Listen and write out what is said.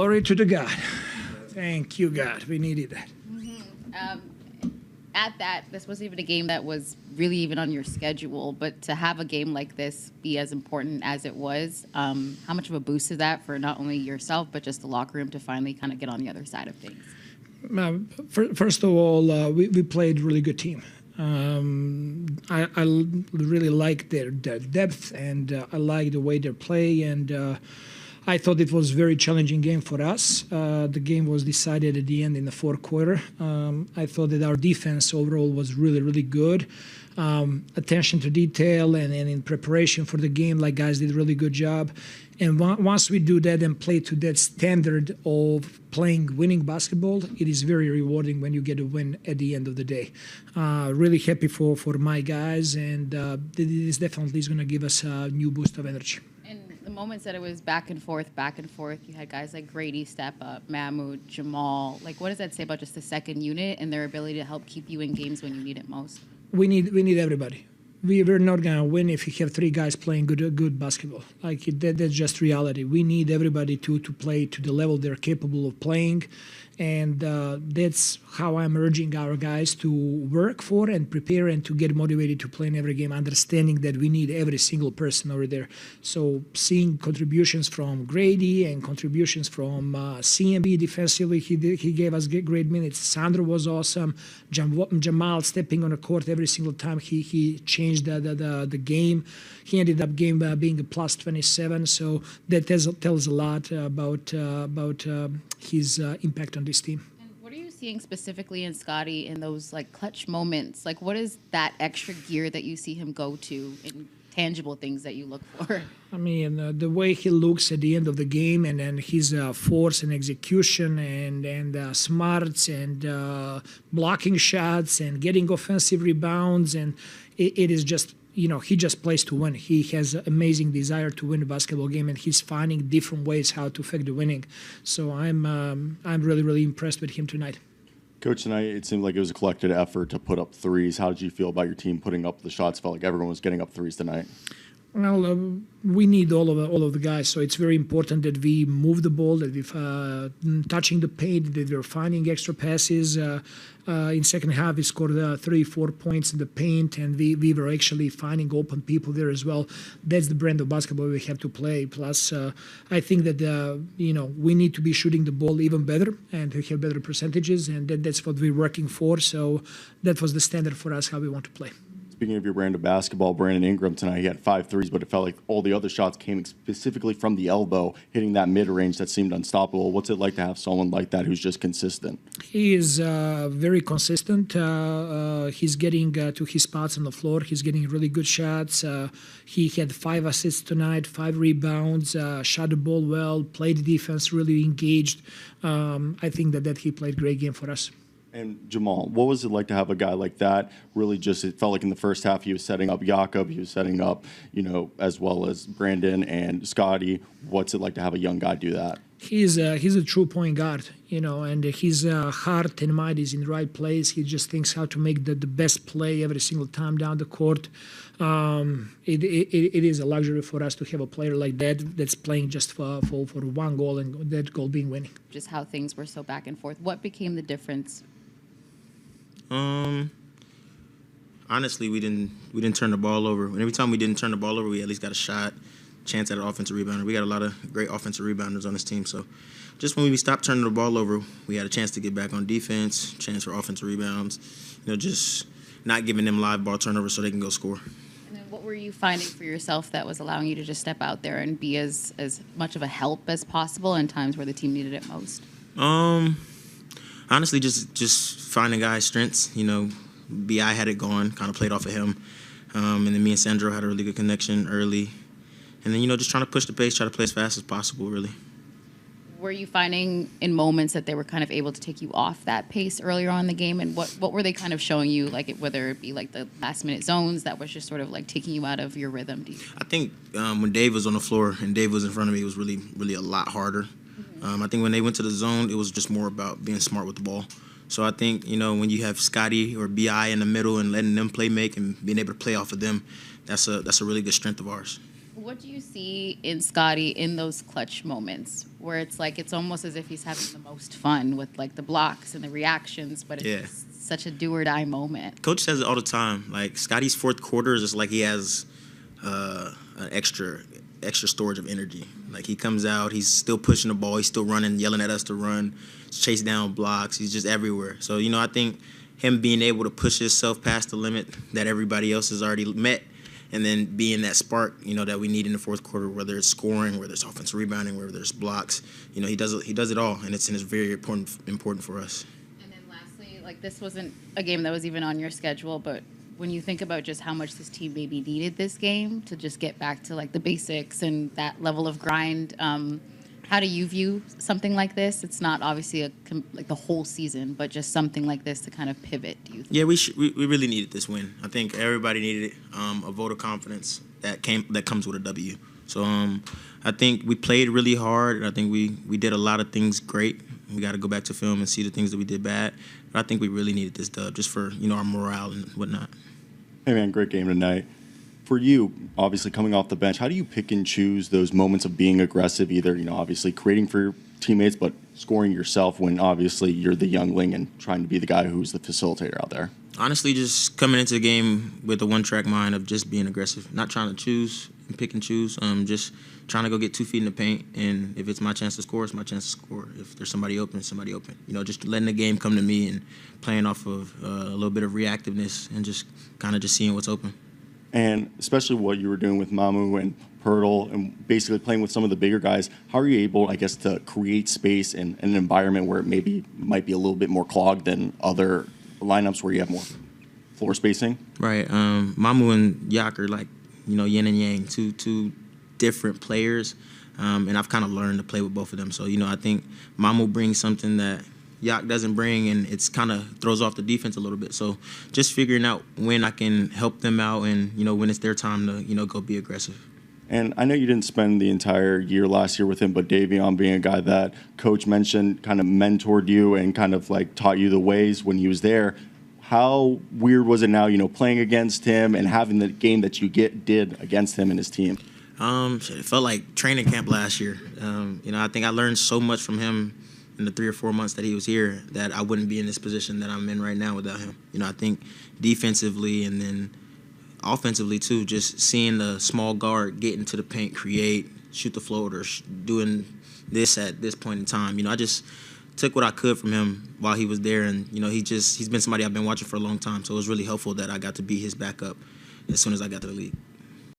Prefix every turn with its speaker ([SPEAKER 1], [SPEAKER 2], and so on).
[SPEAKER 1] Glory to the God. Thank you, God. We needed that.
[SPEAKER 2] At that, this wasn't even a game that was really even on your schedule, but to have a game like this be as important as it was, how much of a boost is that for not only yourself, but just the locker room to finally kind of get on the other side of things?
[SPEAKER 1] First of all, we played a really good team. I really like their depth, and I like the way they play, and I thought it was a very challenging game for us. The game was decided at the end in the fourth quarter. I thought that our defense overall was really, really good. Attention to detail and in preparation for the game, like guys did a really good job. And once we do that and play to that standard of playing winning basketball, it is very rewarding when you get a win at the end of the day. Really happy for my guys, and this definitely is going to give us a new boost of energy.
[SPEAKER 2] The moments that it was back and forth, you had guys like Grady step up, Mahmoud, Jamal. Like, what does that say about just the second unit and their ability to help keep you in games when you need it most?
[SPEAKER 1] We need everybody. We're not gonna win if you have three guys playing good basketball. Like that's just reality. We need everybody to play to the level they're capable of playing, and that's how I'm urging our guys to work for and prepare and to get motivated to play in every game, understanding that we need every single person over there. So seeing contributions from Grady and contributions from CMB defensively, he gave us great minutes. Sandro was awesome. Jamal stepping on the court every single time he changed the game. He ended up being a plus 27. So that tells a lot about his impact on this team.
[SPEAKER 2] And what are you seeing specifically in Scotty in those like clutch moments? Like, what is that extra gear that you see him go to in tangible things that you look for?
[SPEAKER 1] I mean, the way he looks at the end of the game, and then his force and execution, and smarts, and blocking shots, and getting offensive rebounds, and it is just, he just plays to win. He has an amazing desire to win a basketball game, and he's finding different ways how to affect the winning. So I'm really, really impressed with him tonight.
[SPEAKER 3] Coach, tonight it seemed like it was a collected effort to put up threes. How did you feel about your team putting up the shots? Felt like everyone was getting up threes tonight.
[SPEAKER 1] Well, we need all of the guys, so it's very important that we move the ball, that we're touching the paint, that we're finding extra passes. In second half, we scored 3-4 points in the paint, and we were actually finding open people there as well. That's the brand of basketball we have to play. Plus, I think that we need to be shooting the ball even better and to have better percentages, and that's what we're working for. So that was the standard for us how we want to play.
[SPEAKER 3] Speaking of your brand of basketball, Brandon Ingram tonight, he had 5 threes, but it felt like all the other shots came specifically from the elbow, hitting that mid-range that seemed unstoppable. What's it like to have someone like that who's just consistent?
[SPEAKER 1] He is very consistent. He's getting to his spots on the floor. He's getting really good shots. He had 5 assists tonight, 5 rebounds, shot the ball well, played defense, really engaged. I think that he played a great game for us.
[SPEAKER 3] And Jamal, what was it like to have a guy like that? Really just, it felt like in the first half he was setting up Jakob, he was setting up, as well as Brandon and Scotty. What's it like to have a young guy do that?
[SPEAKER 1] He's a true point guard, and his heart and mind is in the right place. He just thinks how to make the best play every single time down the court. It is a luxury for us to have a player like that that's playing just for one goal, and that goal being winning.
[SPEAKER 2] Just how things were so back and forth. What became the difference?
[SPEAKER 4] Honestly, we didn't turn the ball over. And every time we didn't turn the ball over, we at least got a shot, chance at an offensive rebounder. We got a lot of great offensive rebounders on this team. So just when we stopped turning the ball over, we had a chance to get back on defense, chance for offensive rebounds, just not giving them live ball turnovers so they can go score.
[SPEAKER 2] And then what were you finding for yourself that was allowing you to just step out there and be as much of a help as possible in times where the team needed it most?
[SPEAKER 4] Honestly, just finding guys' strengths. B.I. had it going, kind of played off of him. And then me and Sandro had a really good connection early. And then, just trying to push the pace, try to play as fast as possible, really.
[SPEAKER 2] Were you finding in moments that they were kind of able to take you off that pace earlier on in the game? And what were they kind of showing you, whether it be like the last-minute zones that was just sort of like taking you out of your rhythm?
[SPEAKER 4] I think when Dave was on the floor and Dave was in front of me, it was really, really a lot harder. I think when they went to the zone, it was just more about being smart with the ball. So I think, when you have Scotty or B.I. in the middle and letting them play make and being able to play off of them, that's a really good strength of ours.
[SPEAKER 2] What do you see in Scotty in those clutch moments where it's like it's almost as if he's having the most fun with like the blocks and the reactions, but it's just such a do or die moment?
[SPEAKER 4] Coach says it all the time. Like Scotty's fourth quarter is just like he has an extra storage of energy. Like he comes out, he's still pushing the ball, he's still running, yelling at us to run, chase down blocks. He's just everywhere. So I think him being able to push himself past the limit that everybody else has already met, and then being that spark, that we need in the fourth quarter, whether it's scoring, whether it's offensive rebounding, whether there's blocks, he does it all, and it's very important for us.
[SPEAKER 2] And then lastly, like this wasn't a game that was even on your schedule, but when you think about just how much this team maybe needed this game to just get back to like the basics and that level of grind, how do you view something like this? It's not obviously like the whole season, but just something like this to kind of pivot. Do you think?
[SPEAKER 4] Yeah, we really needed this win. I think everybody needed it. A vote of confidence that comes with a W. So I think we played really hard, and I think we did a lot of things great. We got to go back to film and see the things that we did bad. But I think we really needed this dub just for our morale and whatnot.
[SPEAKER 3] Hey man, great game tonight. For you, obviously coming off the bench, how do you pick and choose those moments of being aggressive, either, obviously creating for your teammates, but scoring yourself when obviously you're the youngling and trying to be the guy who's the facilitator out there?
[SPEAKER 4] Honestly, just coming into the game with a one-track mind of just being aggressive, not trying to choose and pick and choose, just trying to go get 2 feet in the paint, and if it's my chance to score, it's my chance to score. If there's somebody open, it's somebody open. Just letting the game come to me and playing off of a little bit of reactiveness and just kind of just seeing what's open.
[SPEAKER 3] And especially what you were doing with Mamu and Pirtle and basically playing with some of the bigger guys, how are you able, I guess, to create space in an environment where it might be a little bit more clogged than other lineups where you have more floor spacing?
[SPEAKER 4] Right. Mamu and Yak are like, yin and yang, two different players. And I've kind of learned to play with both of them. So, I think Mamu brings something that Yak doesn't bring, and it's kind of throws off the defense a little bit. So just figuring out when I can help them out and, when it's their time to, go be aggressive.
[SPEAKER 3] And I know you didn't spend the entire year last year with him, but Davion being a guy that Coach mentioned kind of mentored you and kind of like taught you the ways when he was there. How weird was it now, playing against him and having the game that you did against him and his team?
[SPEAKER 4] It felt like training camp last year. I think I learned so much from him in the 3 or 4 months that he was here that I wouldn't be in this position that I'm in right now without him. I think defensively and then offensively too, just seeing the small guard get into the paint, create, shoot the floater, doing this at this point in time. I just took what I could from him while he was there, and he's been somebody I've been watching for a long time. So it was really helpful that I got to be his backup as soon as I got to the league.